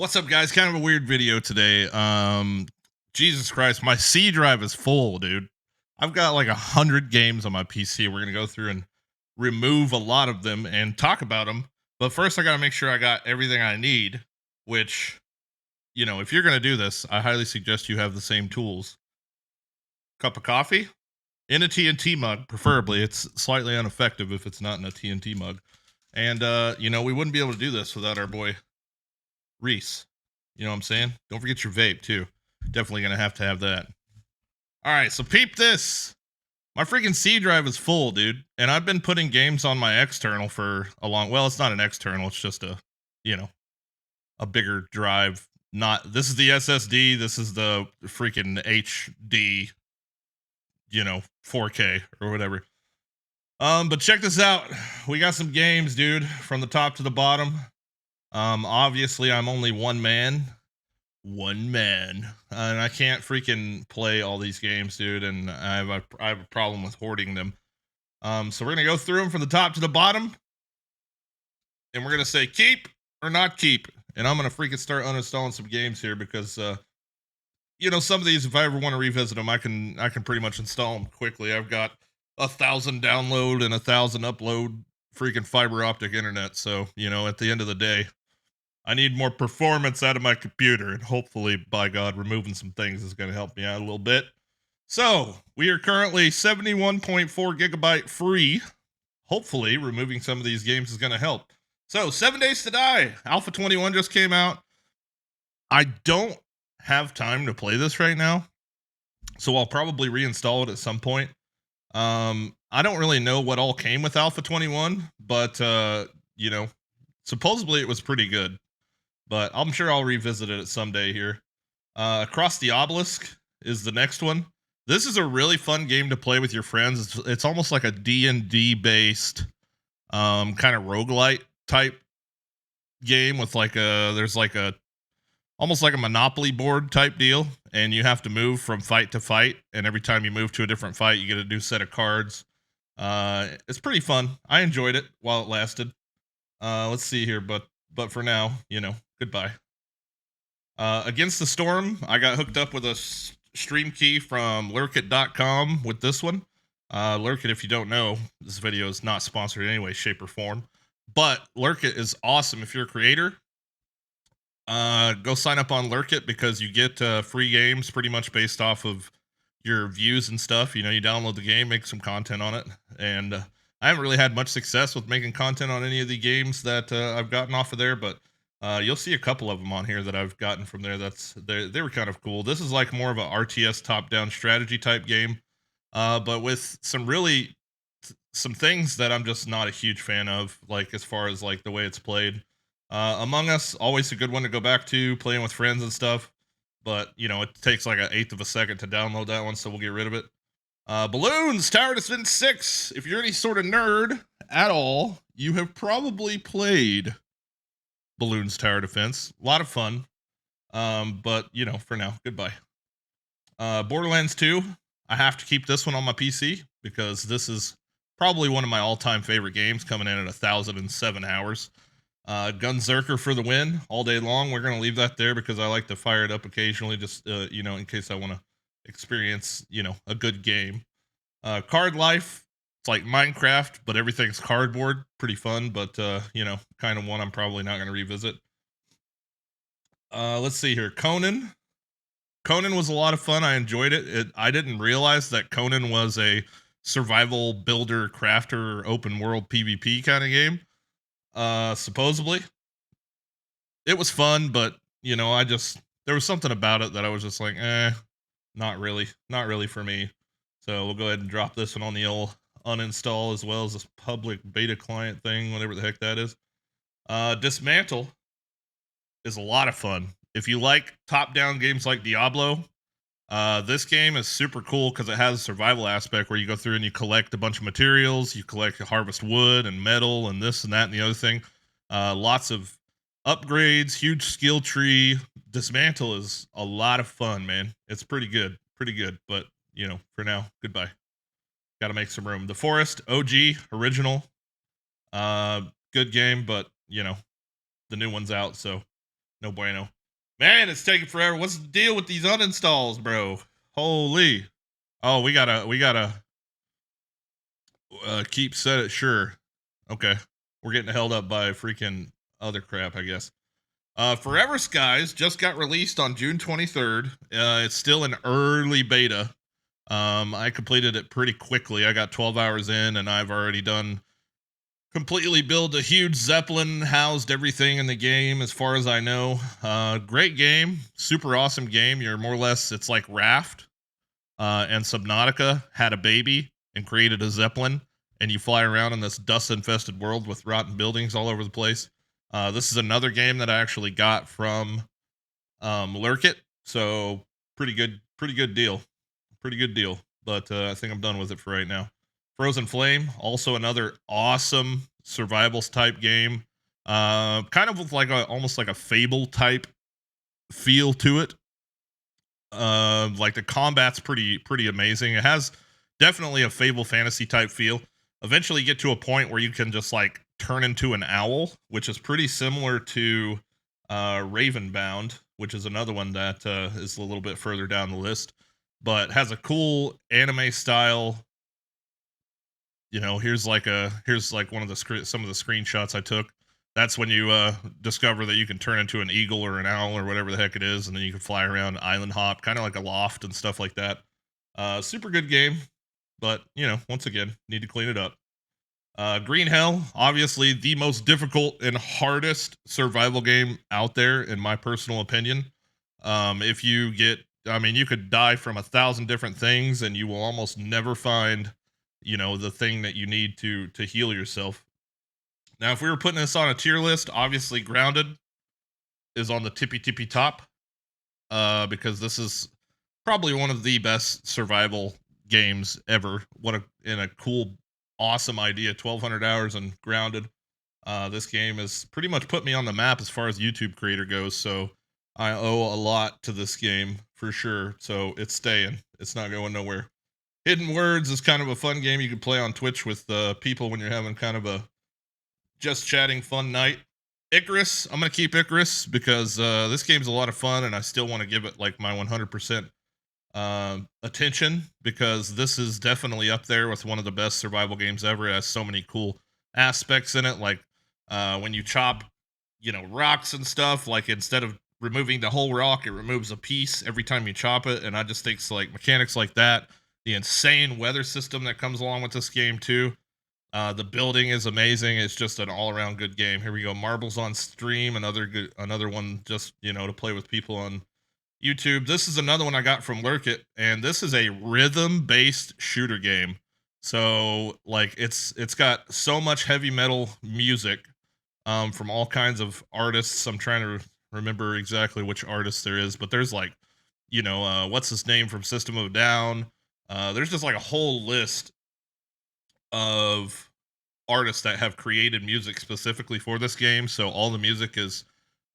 What's up, guys? Kind of a weird video today. Jesus Christ, my C drive is full, dude. I've got like 100 games on my PC. We're gonna go through and remove a lot of them and talk about them. But first, I gotta make sure I got everything I need. Which, if you're gonna do this, I highly suggest you have the same tools. Cup of coffee in a TNT mug, preferably. It's slightly ineffective if it's not in a TNT mug. And we wouldn't be able to do this without our boy Reese. You know what I'm saying? Don't forget your vape too. Definitely gonna have to have that. All right, so peep this. My freaking C drive is full, dude, and I've been putting games on my external for a long. Well, it's not an external; it's just you know, a bigger drive. Not this is the SSD. This is the freaking HD. 4K or whatever. But check this out. We got some games, dude, from the top to the bottom. Obviously, I'm only one man, and I can't freaking play all these games, dude. And I have a problem with hoarding them. So we're gonna go through them from the top to the bottom, and we're gonna say keep or not keep. And I'm gonna freaking start uninstalling some games here because some of these, if I ever want to revisit them, I can pretty much install them quickly. I've got 1,000 download and 1,000 upload freaking fiber optic internet. So at the end of the day, I need more performance out of my computer, and hopefully, by God, removing some things is going to help me out a little bit. So, we are currently 71.4 gigabyte free. Hopefully, removing some of these games is going to help. So, 7 Days to Die, Alpha 21 just came out. I don't have time to play this right now, so I'll probably reinstall it at some point. I don't really know what all came with Alpha 21, but, supposedly it was pretty good. But I'm sure I'll revisit it someday here. Across the Obelisk is the next one. This is a really fun game to play with your friends. It's almost like a D&D based kind of roguelite type game with there's like a almost like a Monopoly board type deal, and you have to move from fight to fight, and every time you move to a different fight, you get a new set of cards. It's pretty fun. I enjoyed it while it lasted. Let's see here, but for now, goodbye. Against the Storm, I got hooked up with a stream key from lurkit.com with this one. Lurkit, if you don't know, this video is not sponsored in any way, shape, or form. But Lurkit is awesome. If you're a creator, go sign up on Lurkit because you get free games pretty much based off of your views and stuff. You download the game, make some content on it. And I haven't really had much success with making content on any of the games that I've gotten off of there, but you'll see a couple of them on here that I've gotten from there. They were kind of cool. This is like more of a RTS top-down strategy type game, but with some things that I'm just not a huge fan of, like as far as like the way it's played. Among Us, always a good one to go back to, playing with friends and stuff. But it takes like an eighth of a second to download that one, so we'll get rid of it. Balloons, Tower Defense 6. If you're any sort of nerd at all, you have probably played Balloons Tower Defense. A lot of fun. But for now, goodbye. Borderlands 2. I have to keep this one on my PC because this is probably one of my all-time favorite games, coming in at 1,007 hours. Gunzerker for the win all day long. We're gonna leave that there because I like to fire it up occasionally, just in case I want to experience a good game. Card Life. It's like Minecraft, but everything's cardboard. Pretty fun, but kind of one I'm probably not gonna revisit. Let's see here. Conan. Conan was a lot of fun. I enjoyed it. I didn't realize that Conan was a survival builder, crafter, open world PvP kind of game. Supposedly, it was fun, but there was something about it that I was just like, not really for me. So we'll go ahead and drop this one on the old uninstall, as well as this public beta client thing, whatever the heck that is. Dismantle is a lot of fun. If you like top-down games like Diablo, this game is super cool because it has a survival aspect where you go through and you collect a bunch of materials, you harvest wood and metal and this and that and the other thing. Lots of upgrades, huge skill tree. Dismantle is a lot of fun, man. It's pretty good, but for now, goodbye. Got to make some room. The Forest, OG, original, good game, but the new one's out, so No bueno. Man, it's taking forever. What's the deal with these uninstalls, bro? Holy. Oh, we gotta keep set it. Sure. Okay. We're getting held up by freaking other crap, I guess. Forever Skies just got released on June 23rd. It's still in early beta. I completed it pretty quickly. I got 12 hours in, and I've already done completely built a huge Zeppelin, housed everything in the game, as far as I know. Great game, super awesome game. You're more or less, it's like Raft and Subnautica had a baby and created a Zeppelin, and you fly around in this dust infested world with rotten buildings all over the place. This is another game that I actually got from Lurkit, so pretty good deal, pretty good deal. But I think I'm done with it for right now. Frozen Flame, also another awesome survivals type game, kind of with like a almost like a Fable type feel to it. Like the combat's pretty amazing. It has definitely a Fable fantasy type feel. Eventually, you get to a point where you can just like turn into an owl, which is pretty similar to Ravenbound, which is another one that is a little bit further down the list, but has a cool anime style. You know, here's like one of the some of the screenshots I took. That's when you discover that you can turn into an eagle or an owl or whatever the heck it is, and then you can fly around, island hop, kind of like a loft and stuff like that. Super good game, but you know, once again, need to clean it up. Green Hell, obviously the most difficult and hardest survival game out there, in my personal opinion. If you get, I mean, you could die from 1,000 different things, and you will almost never find, you know, the thing that you need to heal yourself. Now, if we were putting this on a tier list, obviously Grounded is on the tippy top, because this is probably one of the best survival games ever. What a in a cool, awesome idea. 1,200 hours and Grounded. This game has pretty much put me on the map as far as YouTube creator goes. So I owe a lot to this game for sure. So it's staying. It's not going nowhere. Hidden Words is kind of a fun game you can play on Twitch with people when you're having kind of a just chatting fun night. Icarus, I'm gonna keep Icarus because this game's a lot of fun, and I still want to give it like my 100% attention, because this is definitely up there with one of the best survival games ever. It has so many cool aspects in it, like when you chop, you know, rocks and stuff. Like instead of removing the whole rock, it removes a piece every time you chop it, and I just think so, like mechanics like that. The insane weather system that comes along with this game too. The building is amazing. It's just an all-around good game. Here we go. Marbles on Stream, another one just, you know, to play with people on YouTube. This is another one I got from Lurkit, and this is a rhythm-based shooter game. So like it's got so much heavy metal music from all kinds of artists. I'm trying to remember exactly which artist there is, but there's like, you know, what's his name from System of a Down. There's just like a whole list of artists that have created music specifically for this game. So all the music is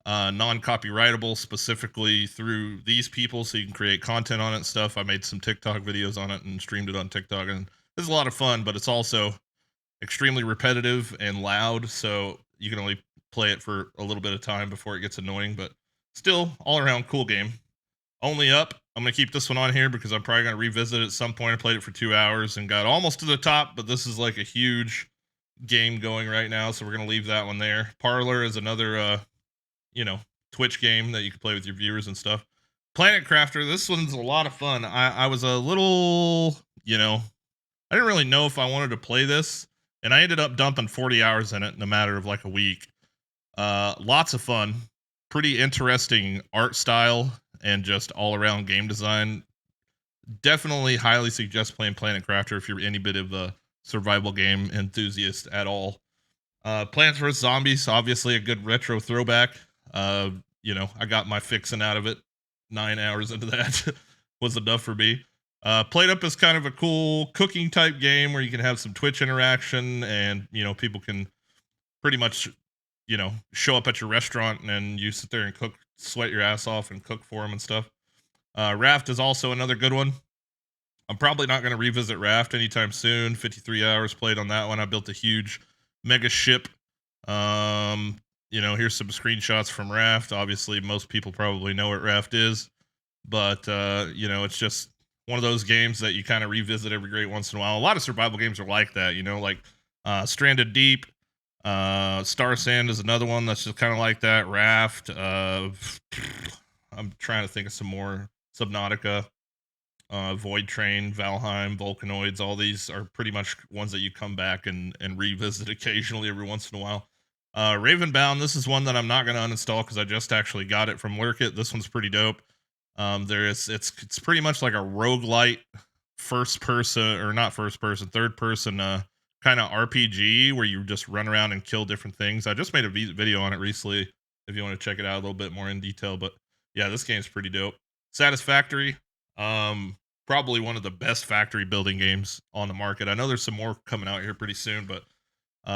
non-copyrightable specifically through these people, so you can create content on it and stuff. I made some TikTok videos on it and streamed it on TikTok, and it's a lot of fun, but it's also extremely repetitive and loud, so you can only play it for a little bit of time before it gets annoying, but still all around cool game. Only Up, I'm gonna keep this one on here because I'm probably gonna revisit it at some point. I played it for 2 hours and got almost to the top, but this is like a huge game going right now, so we're gonna leave that one there. Parlor is another you know, Twitch game that you can play with your viewers and stuff. Planet Crafter, this one's a lot of fun. I was a little, you know, I didn't really know if I wanted to play this, and I ended up dumping 40 hours in it in a matter of like a week. Lots of fun, pretty interesting art style, and just all around game design. Definitely highly suggest playing Planet Crafter if you're any bit of a survival game enthusiast at all. Plants vs Zombies, obviously a good retro throwback. You know, I got my fixing out of it. 9 hours into that was enough for me. Played Up is kind of a cool cooking type game where you can have some Twitch interaction, and you know, people can pretty much, you know, show up at your restaurant and you sit there and cook, sweat your ass off and cook for them and stuff. Raft is also another good one. I'm probably not going to revisit Raft anytime soon. 53 hours played on that one. I built a huge mega ship. Um, here's some screenshots from Raft. Obviously, most people probably know what Raft is, but it's just one of those games that you kind of revisit every great once in a while. A lot of survival games are like that, like Stranded Deep. Star Sand is another one that's just kind of like that. Raft. I'm trying to think of some more. Subnautica, Void Train, Valheim, Volcanoids. All these are pretty much ones that you come back and revisit occasionally every once in a while. Ravenbound. This is one that I'm not going to uninstall because I just actually got it from Lurkit. This one's pretty dope. It's pretty much like a roguelite first person, or not first person, third person kind of RPG where you just run around and kill different things. I just made a video on it recently if you want to check it out a little bit more in detail, but yeah, this game's pretty dope. Satisfactory, probably one of the best factory building games on the market. I know there's some more coming out here pretty soon, but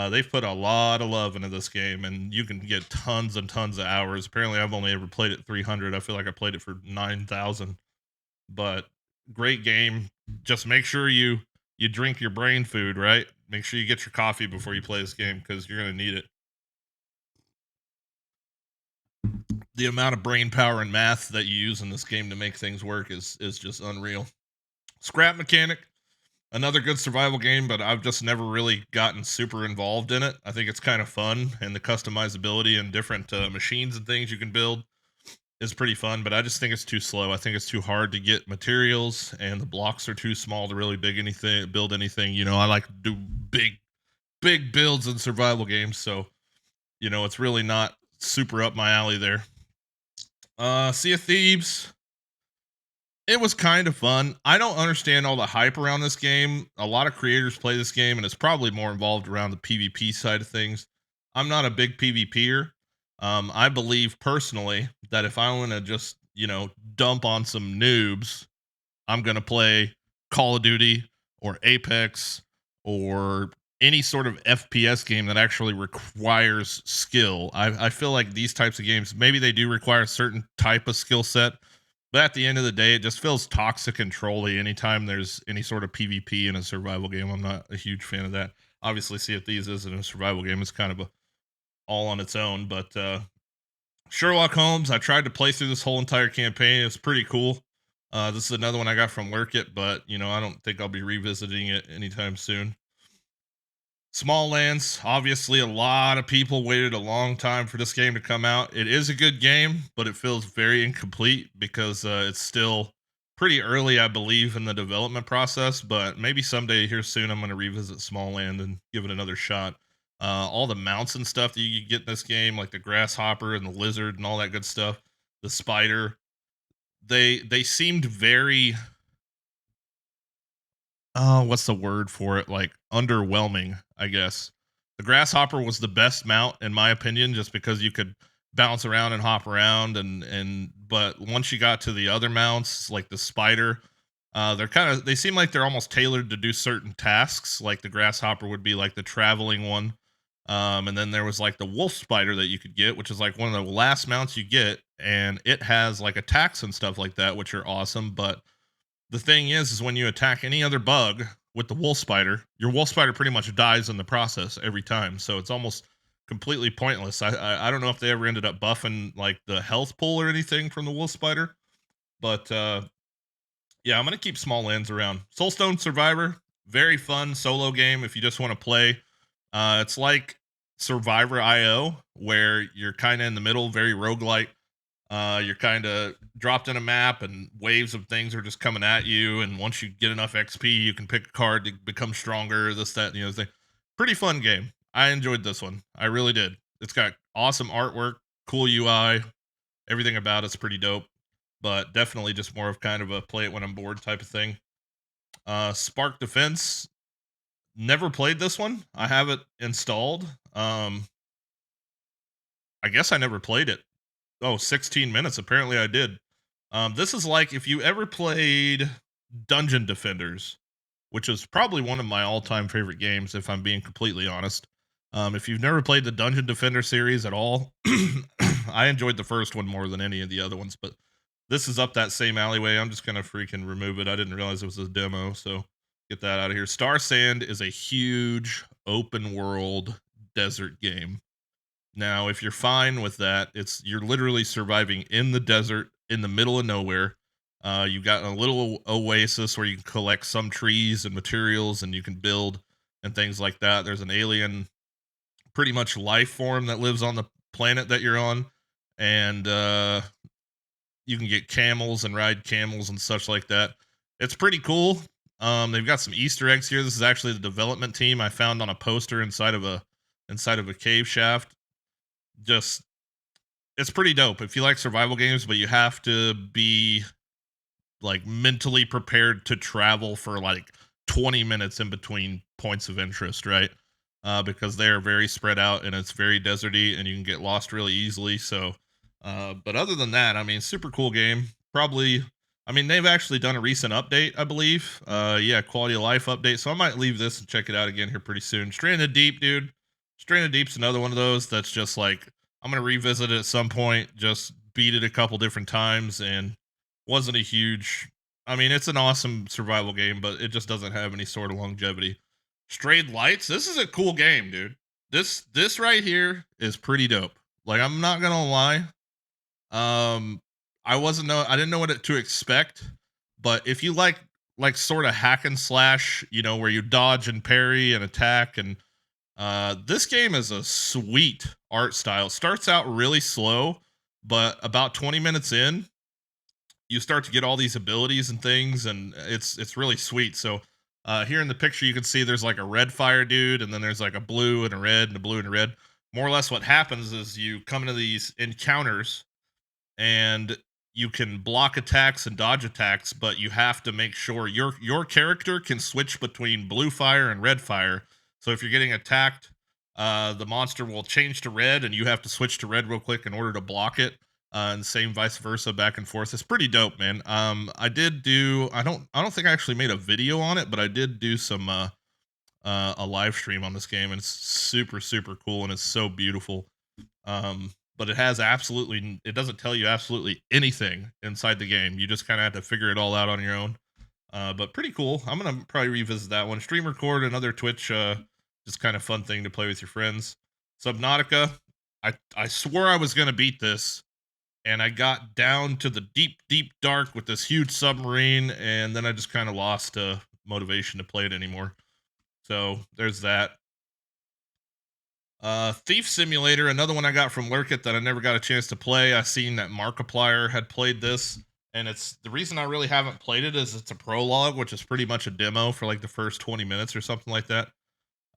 they've put a lot of love into this game, and you can get tons and tons of hours. Apparently, I've only ever played it 300. I feel like I played it for 9,000. But great game. Just make sure you drink your brain food, right? Make sure you get your coffee before you play this game because you're gonna need it. The amount of brain power and math that you use in this game to make things work is just unreal. Scrap Mechanic, another good survival game, but I've just never really gotten super involved in it. I think it's kind of fun, and the customizability and different machines and things you can build is pretty fun, but I just think it's too slow. I think it's too hard to get materials, and the blocks are too small to really build anything. I like to do big builds in survival games, so it's really not super up my alley there. Sea of Thieves, it was kind of fun. I don't understand all the hype around this game. A lot of creators play this game, and it's probably more involved around the PvP side of things. I'm not a big PvPer. I believe personally that if I want to just, dump on some noobs, I'm going to play Call of Duty or Apex or any sort of FPS game that actually requires skill. I feel like these types of games, maybe they do require a certain type of skill set, but at the end of the day, it just feels toxic and trolly anytime there's any sort of PvP in a survival game. I'm not a huge fan of that. Obviously, Sea of Thieves isn't a survival game. It's kind of all on its own, but Sherlock Holmes, I tried to play through this whole entire campaign. It's pretty cool. This is another one I got from Lurkit, but I don't think I'll be revisiting it anytime soon. Small Lands, obviously a lot of people waited a long time for this game to come out. It is a good game, but it feels very incomplete because it's still pretty early, I believe, in the development process. But maybe someday here soon, I'm going to revisit Small Land and give it another shot. All the mounts and stuff that you get in this game, like the grasshopper and the lizard and all that good stuff, the spider, they seemed very, oh, what's the word for it? Like underwhelming, I guess. The grasshopper was the best mount in my opinion, just because you could bounce around and hop around, and but once you got to the other mounts, like the spider, they seem like they're almost tailored to do certain tasks. Like the grasshopper would be like the traveling one. And then there was like the wolf spider that you could get, which is like one of the last mounts you get, and it has like attacks and stuff like that, which are awesome. But the thing is when you attack any other bug with the wolf spider, your wolf spider pretty much dies in the process every time. So it's almost completely pointless. I don't know if they ever ended up buffing like the health pool or anything from the wolf spider, but yeah, I'm gonna keep Small Lands around. Soulstone Survivor, very fun solo game if you just want to play. It's like Survivor IO, where you're kind of in the middle, very roguelike. You're kind of dropped in a map, and waves of things are just coming at you. And once you get enough XP, you can pick a card to become stronger. This, that, thing. Pretty fun game. I enjoyed this one. I really did. It's got awesome artwork, cool UI, everything about it's pretty dope. But definitely just more of kind of a play it when I'm bored type of thing. Spark Defense. Never played this one. I have it installed. I guess I never played it. Oh, 16 minutes. Apparently I did. This is like if you ever played Dungeon Defenders, which is probably one of my all-time favorite games, if I'm being completely honest. If you've never played the Dungeon Defender series at all, I enjoyed the first one more than any of the other ones, but this is up that same alleyway. I'm just gonna freaking remove it. I didn't realize it was a demo, so get that out of here. Star Sand is a huge open world desert game. Now, if you're fine with that, you're literally surviving in the desert in the middle of nowhere. You've got a little oasis where you can collect some trees and materials and you can build and things like that. There's an alien, pretty much life form that lives on the planet that you're on. And you can get camels and ride camels and such like that. It's pretty cool. They've got some Easter eggs here. This is actually the development team I found on a poster inside of a cave shaft. Just it's pretty dope if you like survival games, but you have to be like mentally prepared to travel for like 20 minutes in between points of interest, right? Because they are very spread out and it's very deserty and you can get lost really easily. So, but other than that, I mean, super cool game. Probably, I mean, they've actually done a recent update, I believe. Yeah, quality of life update. So I might leave this and check it out again here pretty soon. Stranded Deep, dude. Stranded Deep's another one of those that's just like, I'm going to revisit it at some point, just beat it a couple different times and wasn't a huge, I mean, it's an awesome survival game, but it just doesn't have any sort of longevity. Strayed Lights, this is a cool game, dude. This right here is pretty dope. Like I'm not gonna lie. Um I didn't know what to expect, but if you like sort of hack and slash, where you dodge and parry and attack and this game is a sweet art style. Starts out really slow, but about 20 minutes in, you start to get all these abilities and things, and it's really sweet. So here in the picture, you can see there's like a red fire dude, and then there's like a blue and a red and a blue and a red. More or less, what happens is you come into these encounters, and you can block attacks and dodge attacks, but you have to make sure your character can switch between blue fire and red fire. So if you're getting attacked, the monster will change to red, and you have to switch to red real quick in order to block it. And same vice versa, back and forth. It's pretty dope, man. I did do. I don't think I actually made a video on it, but I did do some a live stream on this game, and it's super super cool, and it's so beautiful. But it doesn't tell you absolutely anything inside the game. You just kind of have to figure it all out on your own. But pretty cool. I'm gonna probably revisit that one. Stream record another Twitch, just kind of fun thing to play with your friends. Subnautica. I swore I was gonna beat this, and I got down to the deep deep dark with this huge submarine, and then I just kind of lost motivation to play it anymore. So there's that. Thief Simulator, another one I got from Lurkit that I never got a chance to play. I seen that Markiplier had played this, and it's the reason I really haven't played it is it's a prologue, which is pretty much a demo for like the first 20 minutes or something like that.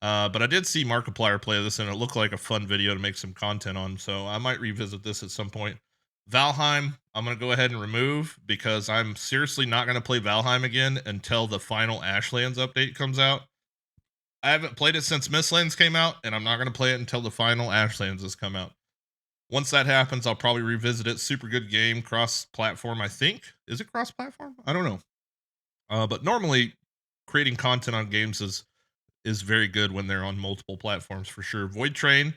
But I did see Markiplier play this, and it looked like a fun video to make some content on, so I might revisit this at some point. Valheim, I'm gonna go ahead and remove because I'm seriously not gonna play Valheim again until the final Ashlands update comes out. I haven't played it since Mistlands came out, and I'm not going to play it until the final Ashlands has come out. Once that happens, I'll probably revisit it. Super good game, cross-platform. I think is it cross-platform? I don't know. But normally, creating content on games is very good when they're on multiple platforms for sure. Void Train,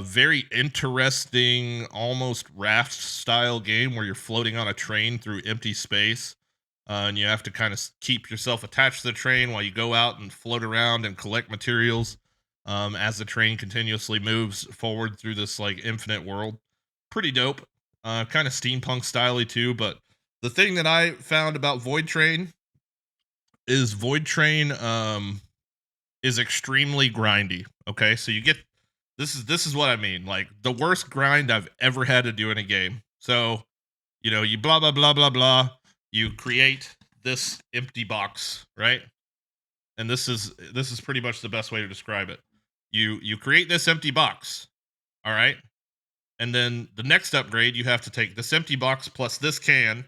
very interesting, almost raft style game where you're floating on a train through empty space. And you have to kind of keep yourself attached to the train while you go out and float around and collect materials as the train continuously moves forward through this like infinite world. Pretty dope. Kind of steampunk styley too. But the thing that I found about Void Train is Void Train is extremely grindy. Okay, so you get this is what I mean. Like the worst grind I've ever had to do in a game. So you blah blah blah blah blah. You create this empty box, right? And this is pretty much the best way to describe it. You create this empty box, all right? And then the next upgrade, you have to take this empty box plus this can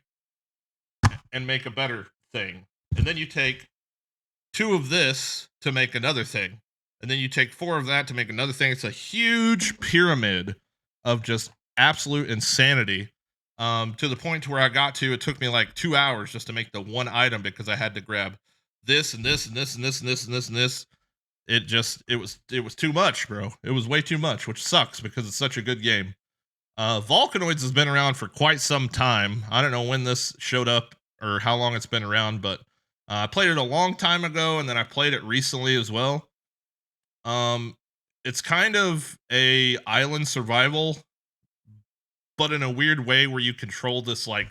and make a better thing. And then you take 2 of this to make another thing. And then you take 4 of that to make another thing. It's a huge pyramid of just absolute insanity. To the point to where I got to, it took me like 2 hours just to make the one item because I had to grab this and this and this and this and this and this and this. It was too much, bro. It was way too much, which sucks because it's such a good game. Volcanoids has been around for quite some time. I don't know when this showed up or how long it's been around, but I played it a long time ago, and then I played it recently as well. Um, it's kind of a island survival, but in a weird way where you control this like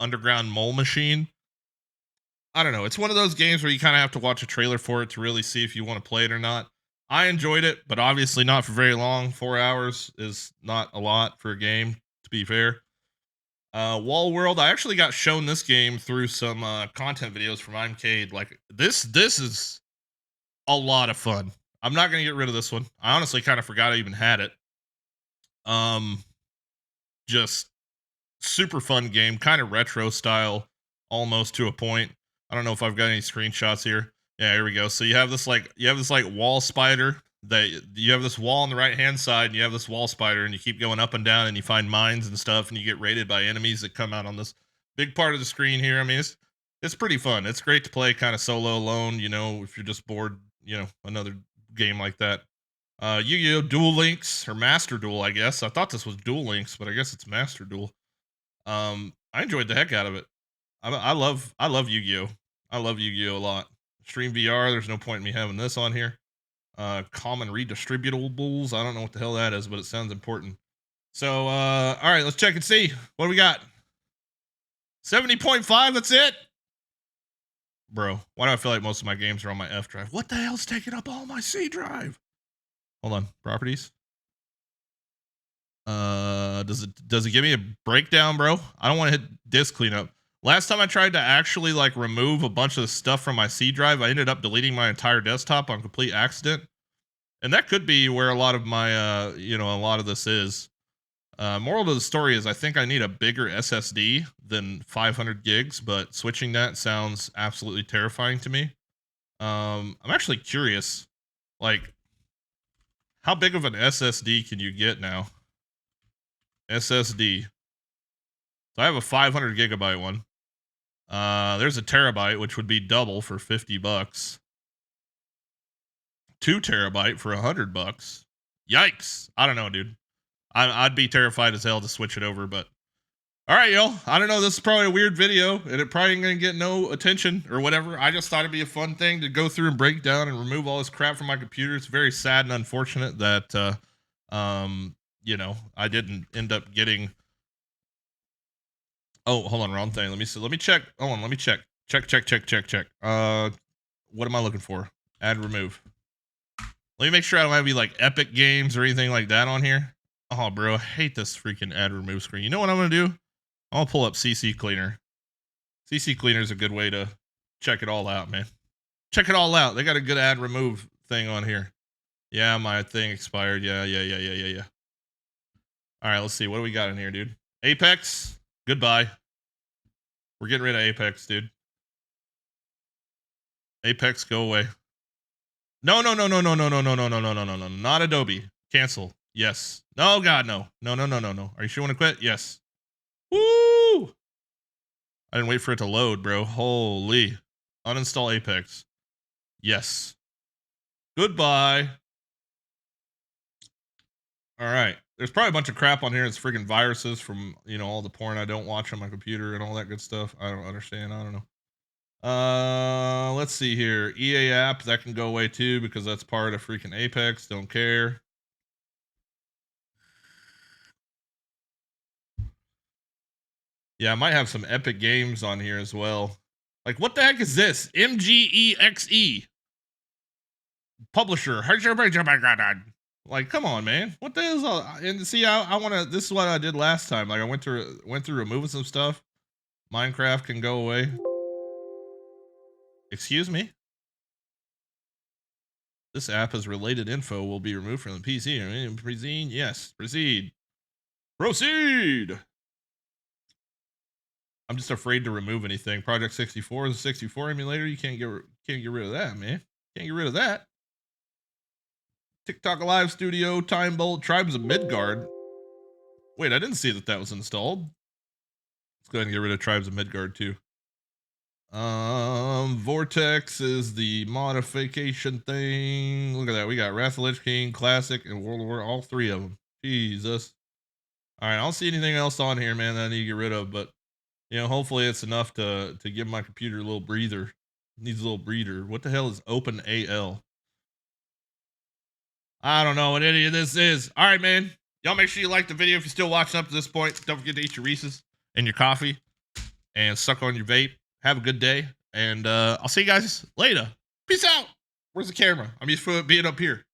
underground mole machine. I don't know. It's one of those games where you kind of have to watch a trailer for it to really see if you want to play it or not. I enjoyed it, but obviously not for very long. 4 hours is not a lot for a game, to be fair. Wall World, I actually got shown this game through some content videos from Imcade. Like this is a lot of fun. I'm not gonna get rid of this one. I honestly kind of forgot I even had it. Um, just super fun game, kind of retro style, almost to a point. I don't know if I've got any screenshots here. Yeah, here we go. So you have this like wall spider that you have this wall on the right hand side, and you have this wall spider, and you keep going up and down, and you find mines and stuff, and you get raided by enemies that come out on this big part of the screen here. I mean, it's pretty fun. It's great to play kind of solo alone. If you're just bored, another game like that. Yu-Gi-Oh! Duel Links or Master Duel, I guess. I thought this was Duel Links, but I guess it's Master Duel. I enjoyed the heck out of it. I love Yu-Gi-Oh. I love Yu-Gi-Oh a lot. Stream VR. There's no point in me having this on here. Common redistributables. I don't know what the hell that is, but it sounds important. So, all right, let's check and see what do we got. 70.5. That's it, bro. Why do I feel like most of my games are on my F drive? What the hell's taking up all my C drive? Hold on, properties. Does it give me a breakdown, bro? I don't want to hit disk cleanup. Last time I tried to actually like remove a bunch of the stuff from my C drive, I ended up deleting my entire desktop on complete accident. And that could be where a lot of my a lot of this is. Moral of the story is I think I need a bigger SSD than 500 gigs, but switching that sounds absolutely terrifying to me. I'm actually curious, like, how big of an SSD can you get now? SSD. So I have a 500 gigabyte one. There's a terabyte, which would be double for $50. 2 terabyte for $100. Yikes! I don't know, dude. I'd be terrified as hell to switch it over, but all right, y'all. I don't know. This is probably a weird video, and it probably ain't gonna get no attention or whatever. I just thought it'd be a fun thing to go through and break down and remove all this crap from my computer. It's very sad and unfortunate that I didn't end up getting. Oh, hold on, wrong thing. Let me see. Let me check. Hold on, let me check. Check. What am I looking for? Add remove. Let me make sure I don't have any like Epic games or anything like that on here. Oh, bro, I hate this freaking add remove screen. You know what I'm gonna do? I'm gonna pull up CC Cleaner. CC Cleaner is a good way to check it all out, man. Check it all out. They got a good add remove thing on here. Yeah, my thing expired. Yeah. All right, let's see. What do we got in here, dude? Apex. Goodbye. We're getting rid of Apex, dude. Apex, go away. No. Not Adobe. Cancel. Yes. No, God, no. No. Are you sure you want to quit? Yes. Woo! I didn't wait for it to load, bro. Holy. Uninstall Apex. Yes. Goodbye. All right. There's probably a bunch of crap on here. It's freaking viruses from, all the porn I don't watch on my computer and all that good stuff. I don't understand. I don't know. Let's see here. EA app, that can go away too because that's part of freaking Apex. Don't care. Yeah, I might have some Epic games on here as well. Like, what the heck is this? MGEXE. Publisher. Like, come on, man. What the hell is all? And see, I want to. This is what I did last time. Like, I went through removing some stuff. Minecraft can go away. Excuse me. This app has related info will be removed from the PC. Proceed. Yes. Proceed. Proceed. I'm just afraid to remove anything. Project 64 is a 64 emulator. You can't get rid of that, man. Can't get rid of that. TikTok Live Studio, Time Bolt, Tribes of Midgard. Wait, I didn't see that was installed. Let's go ahead and get rid of Tribes of Midgard too. Vortex is the modification thing. Look at that. We got Wrath of the Lich King, Classic, and World War. All three of them. Jesus. All right, I don't see anything else on here, man, that I need to get rid of. But hopefully it's enough to give my computer a little breather. It needs a little breather. What the hell is OpenAL? I don't know what any of this is. All right, man. Y'all make sure you like the video if you're still watching up to this point. Don't forget to eat your Reese's and your coffee and suck on your vape. Have a good day. And I'll see you guys later. Peace out. Where's the camera? I'm used to it being up here.